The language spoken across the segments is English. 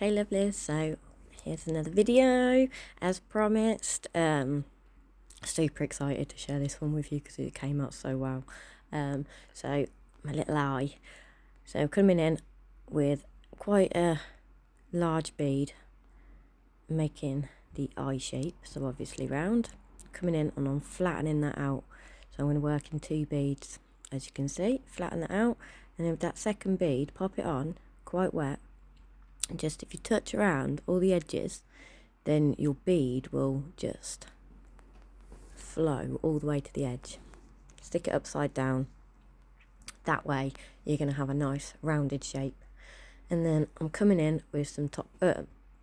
Hey lovelies, so here's another video as promised. Super excited to share this one with you because it came out so well. So my little eye. So coming in with quite a large bead, making the eye shape, so obviously round. Coming in and I'm flattening that out. So I'm going to work in 2 beads, as you can see, flatten that out, and then with that second bead, pop it on, quite wet. And just if you touch around all the edges, then your bead will just flow all the way to the edge. Stick it upside down. That way you're going to have a nice rounded shape. And then I'm coming in with some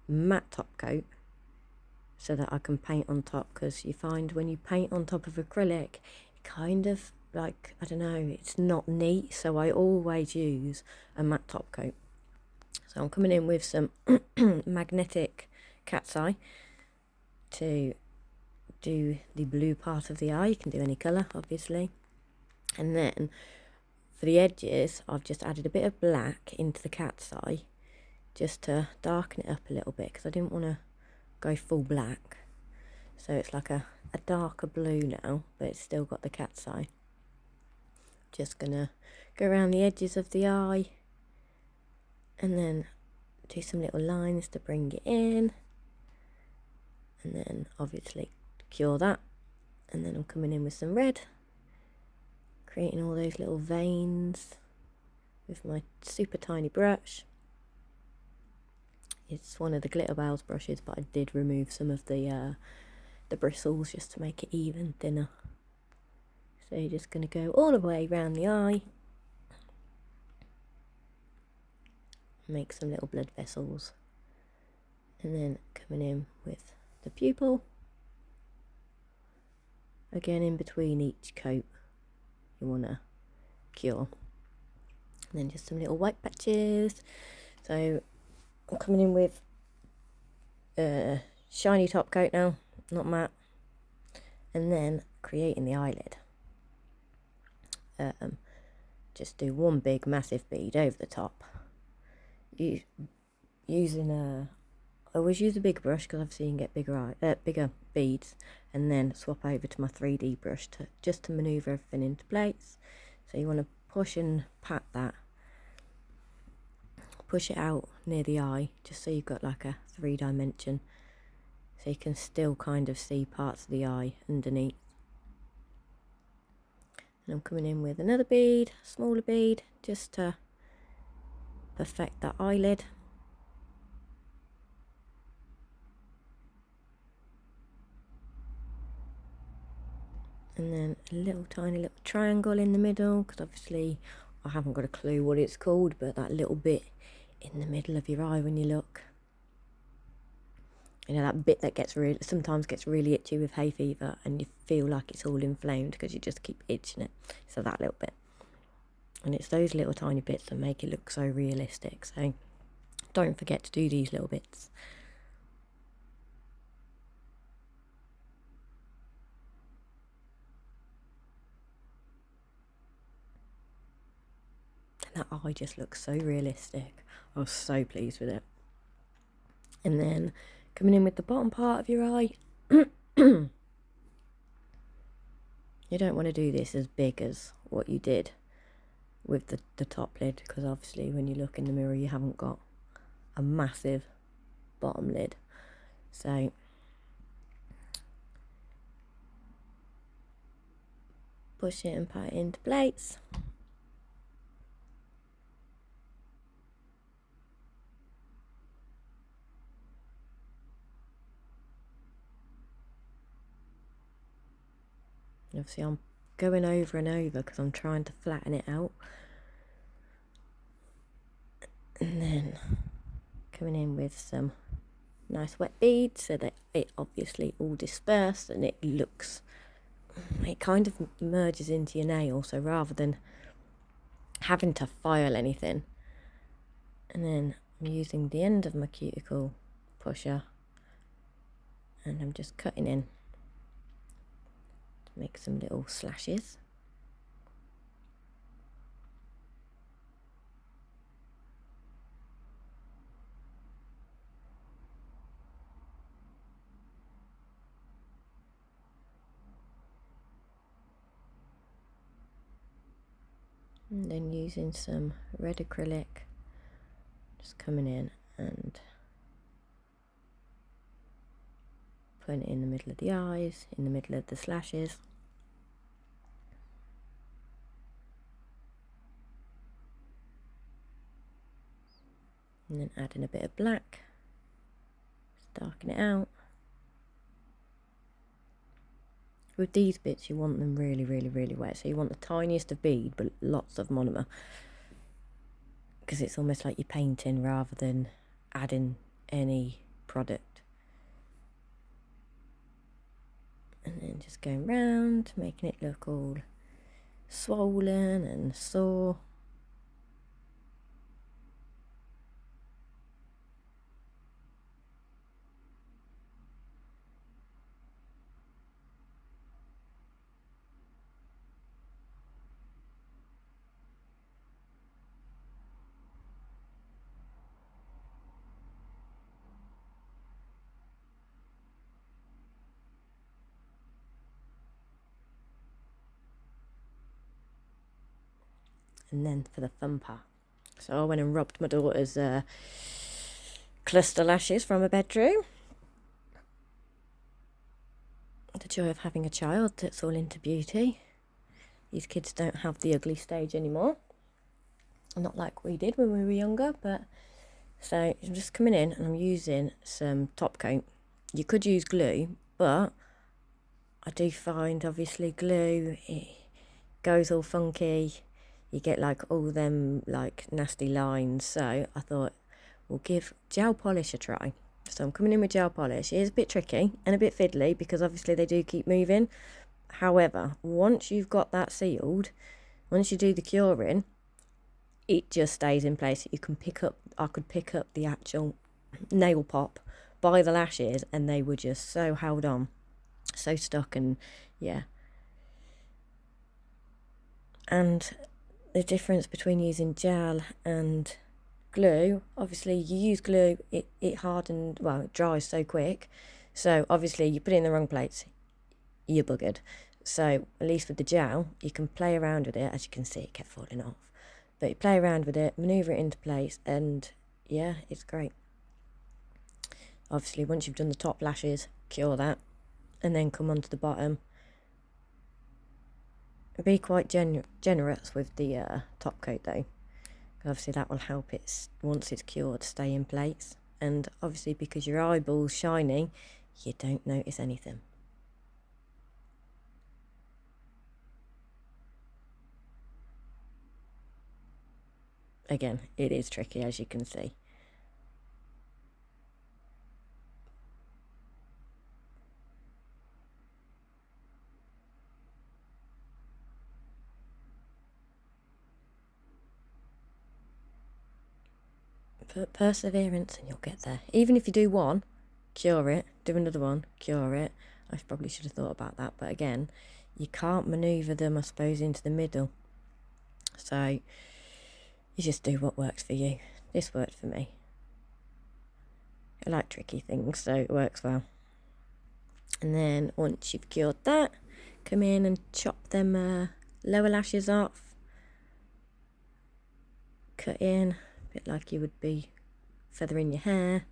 matte top coat so that I can paint on top, because you find when you paint on top of acrylic, it kind of like, I don't know, it's not neat. So I always use a matte top coat. So I'm coming in with some magnetic cat's eye to do the blue part of the eye. You can do any colour, obviously. And then for the edges, I've just added a bit of black into the cat's eye just to darken it up a little bit, because I didn't want to go full black. So it's like a darker blue now, but it's still got the cat's eye. Just gonna go around the edges of the eye and then do some little lines to bring it in, and then obviously cure that. And then I'm coming in with some red, creating all those little veins with my super tiny brush. It's one of the Glitter Bells brushes, but I did remove some of the bristles just to make it even thinner. So you're just going to go all the way around the eye, make some little blood vessels, and then coming in with the pupil. Again, in between each coat you want to cure. And then just some little white patches. So I'm coming in with a shiny top coat now, not matte, and then creating the eyelid. Just do one big massive bead over the top. I always use a big brush because I've seen get bigger beads, and then swap over to my 3D brush just to manoeuvre everything into place. So you want to push and pat that, push it out near the eye, just so you've got like a 3-dimension, so you can still kind of see parts of the eye underneath. And I'm coming in with another bead, smaller bead, just to perfect that eyelid. And then a little tiny little triangle in the middle, because obviously I haven't got a clue what it's called, but that little bit in the middle of your eye when you look. You know, that bit that sometimes gets really itchy with hay fever, and you feel like it's all inflamed because you just keep itching it. So that little bit. And it's those little tiny bits that make it look so realistic. So don't forget to do these little bits. And that eye just looks so realistic. I was so pleased with it. And then coming in with the bottom part of your eye. You don't want to do this as big as what you did with the top lid, because obviously when you look in the mirror you haven't got a massive bottom lid. So push it and pat it into place. Obviously I'm going over and over because I'm trying to flatten it out. And then coming in with some nice wet beads so that it obviously all dispersed and it kind of merges into your nail, so rather than having to file anything. And then I'm using the end of my cuticle pusher and I'm just cutting in to make some little slashes. And then using some red acrylic, just coming in and putting it in the middle of the eyes, in the middle of the slashes. And then adding a bit of black, darken it out. With these bits you want them really, really, really wet. So you want the tiniest of bead but lots of monomer. Because it's almost like you're painting rather than adding any product. And then just going round, making it look all swollen and sore. And then for the fun part. So I went and robbed my daughter's cluster lashes from her bedroom. The joy of having a child that's all into beauty. These kids don't have the ugly stage anymore. Not like we did when we were younger, but so I'm just coming in and I'm using some top coat. You could use glue, but I do find obviously glue, it goes all funky. You get like all them like nasty lines. So I thought we'll give gel polish a try. So I'm coming in with gel polish. It is a bit tricky and a bit fiddly because obviously they do keep moving. However, once you've got that sealed, once you do the curing, it just stays in place. You can pick up, I could pick up the actual nail pop by the lashes and they were just so held on, so stuck, and yeah. And the difference between using gel and glue, obviously you use glue, it hardens, well, it dries so quick. So obviously you put it in the wrong place, you're buggered. So at least with the gel, you can play around with it. As you can see, it kept falling off. But you play around with it, manoeuvre it into place, and yeah, it's great. Obviously, once you've done the top lashes, cure that, and then come onto the bottom. Be quite generous with the top coat though. Obviously that will help it, once it's cured, stay in place. And obviously because your eyeball's shiny, you don't notice anything. Again, it is tricky, as you can see. But perseverance and you'll get there. Even if you do one, cure it, do another one, cure it. I probably should have thought about that, but again, you can't manoeuvre them, I suppose, into the middle. So you just do what works for you. This worked for me. I like tricky things, so it works well. And then once you've cured that, come in and chop them lower lashes off. Cut in, a bit like you would be feathering your hair.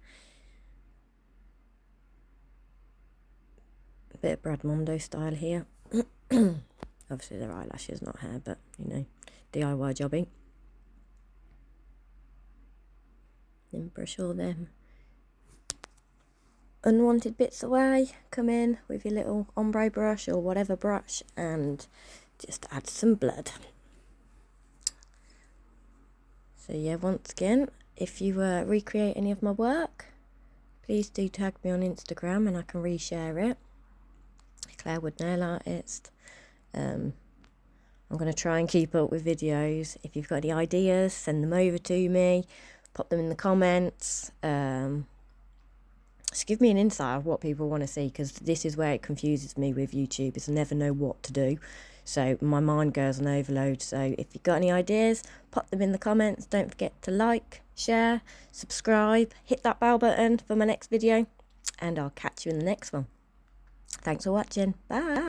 A bit of Brad Mondo style here. Obviously they're eyelashes, not hair, but you know, DIY jobbing. Then brush all them unwanted bits away. Come in with your little ombre brush or whatever brush and just add some blood. So yeah, once again, if you recreate any of my work, please do tag me on Instagram and I can reshare it. Claire Wood Nail Artist. I'm going to try and keep up with videos. If you've got any ideas, send them over to me. Pop them in the comments. Just give me an insight of what people want to see, because this is where it confuses me with YouTube, is I never know what to do. So my mind goes on overload. So if you've got any ideas, pop them in the comments. Don't forget to like, share, subscribe, hit that bell button for my next video, and I'll catch you in the next one. Thanks for watching. Bye.